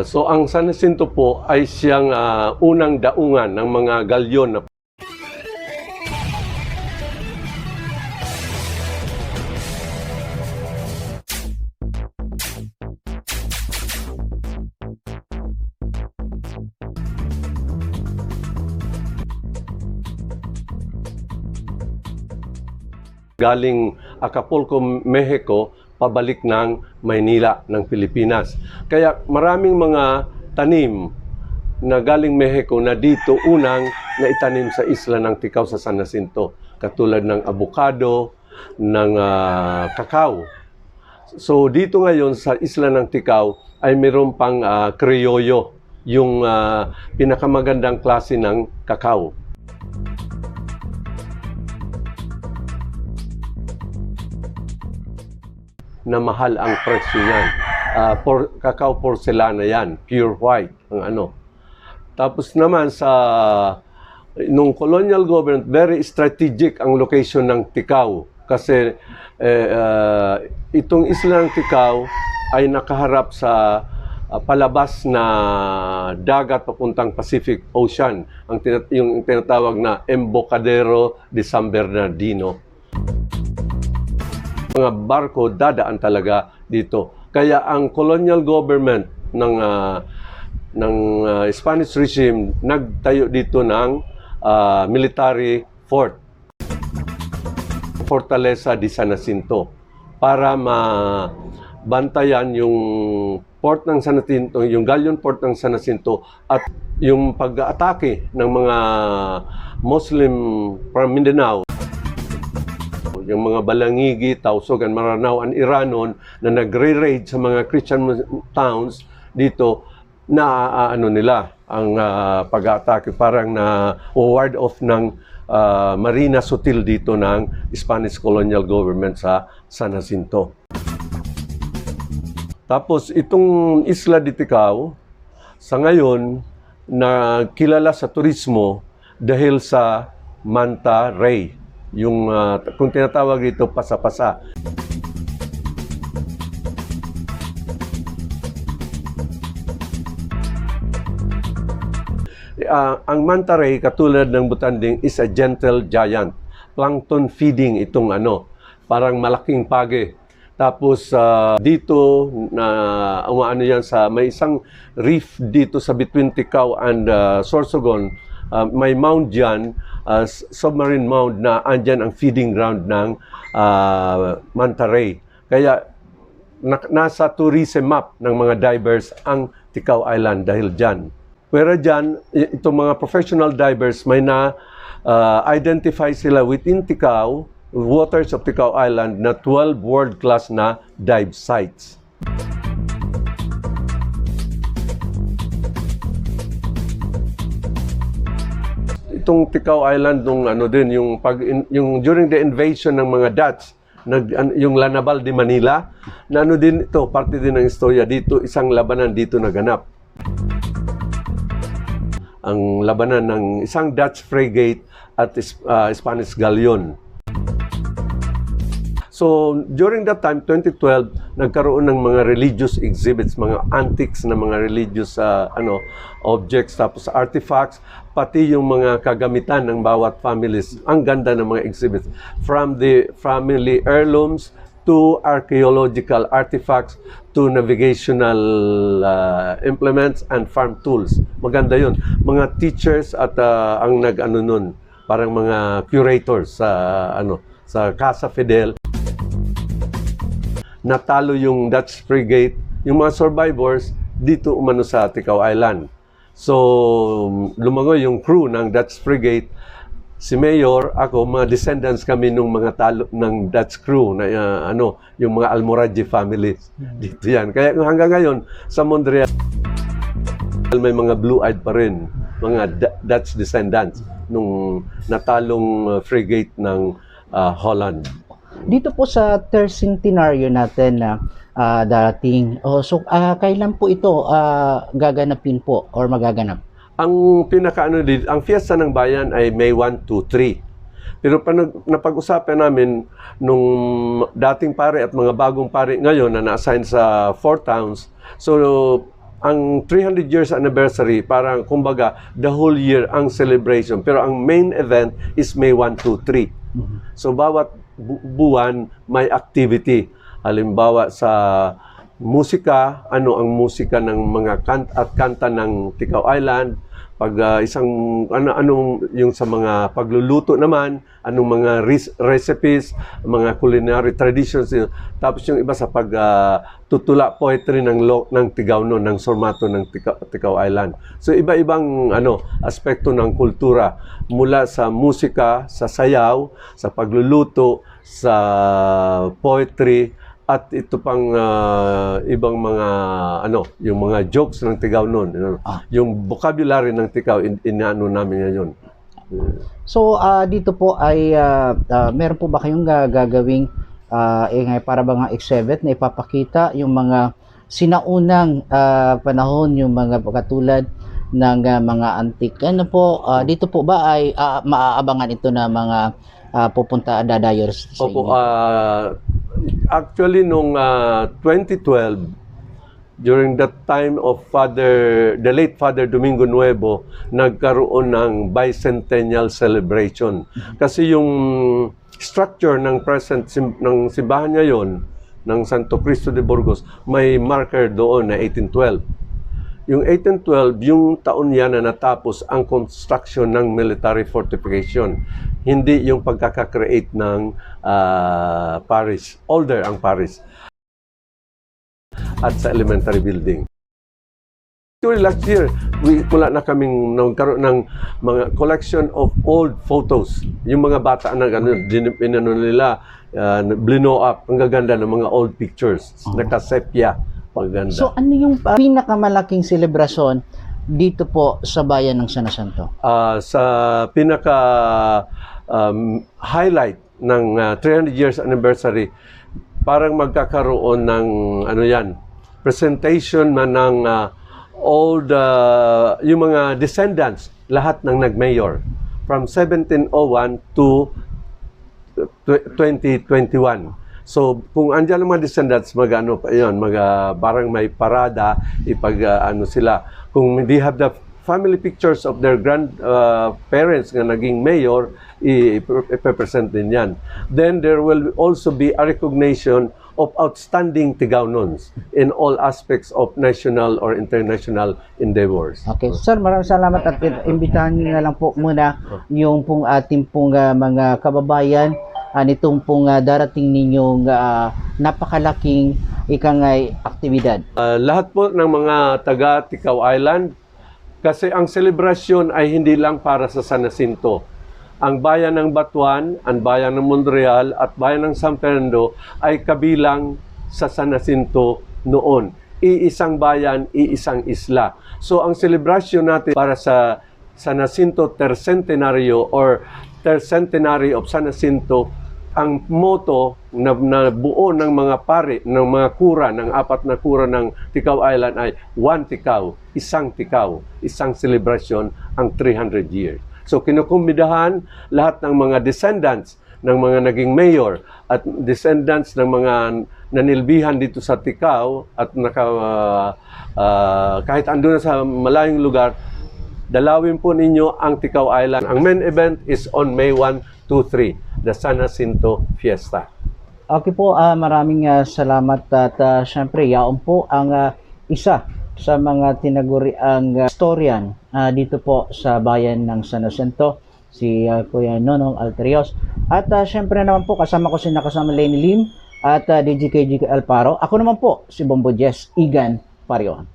So ang San Jacinto po ay siyang unang daungan ng mga galyon na galing Acapulco, Mexico, pabalik ng Maynila ng Pilipinas. Kaya maraming mga tanim na galing Mexico na dito unang naitanim sa isla ng Ticao sa San Jacinto, katulad ng avocado, ng kakao. So dito ngayon sa isla ng Ticao ay mayroon pang criollo, yung pinakamagandang klase ng kakao. Na mahal ang presyo niyan. Cacao porcelana yan, pure white ang ano. Tapos naman nung colonial government, very strategic ang location ng Ticao kasi itong isla ng Ticao ay nakaharap sa palabas na dagat papuntang Pacific Ocean, yung tinatawag na Embocadero de San Bernardino. Mga barko dadaan talaga dito. Kaya ang colonial government ng Spanish regime nagtayo dito ng military fort, Fortaleza de San Jacinto, para mabantayan yung port ng San Jacinto, yung galleon port ng San Jacinto at yung pag-atake ng mga Muslim from Mindanao, yung mga Balangigi, Tausogan, Maranao, and Iranon na nagre-raid sa mga Christian towns dito na nila ang pag-aatake, parang na ward off ng Marina Sutil dito ng Spanish colonial government sa San Jacinto. Tapos itong Isla de Ticao sa ngayon na kilala sa turismo dahil sa manta ray, yung kung tinatawag dito pasa-pasa. Ang manta ray, katulad ng butanding, is a gentle giant. Plankton feeding itong parang malaking page. Tapos dito na yan may isang reef dito sa between Ticao and Sorsogon. May mound dyan, submarine mound na andyan ang feeding ground ng manta ray. Kaya nasa tourism map ng mga divers ang Ticao Island dahil dyan. Pero dyan, itong mga professional divers, may na-identify sila within Ticao, waters of Ticao Island, na 12 world-class na dive sites. Itong Ticao Island nung yung during the invasion ng mga Dutch, yung Lanabal de Manila, na din ito, parte din ng istorya dito, isang labanan dito naganap. Ang labanan ng isang Dutch frigate at Spanish galleon. So, during that time, 2012, nagkaroon ng mga religious exhibits, mga antiques na mga religious objects, tapos artifacts, pati yung mga kagamitan ng bawat families. Ang ganda ng mga exhibits. From the family heirlooms to archaeological artifacts to navigational implements and farm tools. Maganda yun. Mga teachers at ang nun, parang mga curators sa Casa Fidel. Natalo yung Dutch frigate, yung mga survivors dito umano sa Ticao Island. So, lumangoy yung crew ng Dutch frigate. Si Mayor, ako, mga descendants kami nung mga talo ng Dutch crew na yung mga Almoradji families. Dito yan. Kaya hanggang ngayon sa Montreal may mga blue-eyed pa rin, mga Dutch descendants nung natalong frigate ng Holland. Dito po sa tercentenaryo natin na darating, kailan po ito gaganapin po or magaganap? Ang ang Fiesta ng Bayan ay May 1 to 3. Pero napag-usapan namin nung dating pare at mga bagong pare ngayon na na-assign sa 4 towns. So, ang 300 years anniversary, parang kumbaga the whole year ang celebration. Pero ang main event is May 1, 2, 3. So bawat buwan may activity. Halimbawa sa musika, ano ang musika ng mga kanta ng Ticao Island, pag anong yung sa mga pagluluto naman, anong mga recipes, mga culinary traditions, tapos yung iba sa pagtutula poetry ng Tigao ng Sormato ng Ticao Island. So iba-ibang aspekto ng kultura, mula sa musika, sa sayaw, sa pagluluto, sa poetry, at ito pang ibang mga yung mga jokes ng Tigao noon, yung vocabulary ng Tigao, inaano namin ngayon. So dito po ay meron po ba kayong gagawing para bang exhibit na ipapakita yung mga sinaunang panahon, yung mga katulad ng mga antique, dito po ba ay maaabangan ito na mga pupunta dadayos sa Opo, inyo? actually, nung 2012, during that time of the late Father Domingo Nuevo, nagkaroon ng bicentennial celebration. Kasi yung structure ng present ng simbahan ngayon, ng Santo Cristo de Burgos, may marker doon na 1812. Yung 1812, yung taon yan na natapos ang construction ng military fortification. Hindi yung pagkaka-create ng parish. Older ang parish. At sa elementary building. Actually, last year, wala na kaming nagkaroon ng mga collection of old photos. Yung mga bata na nila, blino up. Ang gaganda ng mga old pictures. Naka-sepia. Maganda. So ano yung pinakamalaking selebrasyon dito po sa bayan ng San Jacinto? Sa pinaka highlight ng 300 years anniversary, parang magkakaroon ng presentation man ng old yung mga descendants, lahat ng nag-mayor from 1701 to 2021. So, kung andyan ang mga descendants, parang may parada, sila. Kung they have the family pictures of their parents nga naging mayor, ipe-present din yan. Then, there will also be a recognition of outstanding Tigaonons in all aspects of national or international endeavors. Okay, sir, maraming salamat at imbitahan niyo na lang po muna yung pong ating pong mga kababayan nitong pong darating ninyong napakalaking aktibidad. Lahat po ng mga taga Ticao Island, kasi ang selebrasyon ay hindi lang para sa San Jacinto. Ang bayan ng Batuan, ang bayan ng Montreal at bayan ng San Fernando ay kabilang sa San Jacinto noon. Iisang bayan, iisang isla. So ang selebrasyon natin para sa San Jacinto Tercentenario or Tercentenary of San Jacinto, ang motto na buo ng mga pari, ng mga kura, ng 4 na kura ng Ticao Island ay one Ticao, isang selebrasyon ang 300 years. So kinukumbidahan lahat ng mga descendants ng mga naging mayor at descendants ng mga nanilbihan dito sa Ticao at kahit andun na sa malayong lugar, dalawin po ninyo ang Ticao Island. Ang main event is on May 1, 2, 3, the San Jacinto Fiesta. Okay po, maraming salamat at syempre yaon po ang isa sa mga tinaguriang historian dito po sa bayan ng San Jacinto, si Kuya Nonong Alterios. At syempre naman po kasama ko si Lenny Lim at DJKG Alparo. Ako naman po si Bombo Jess Igan Parion.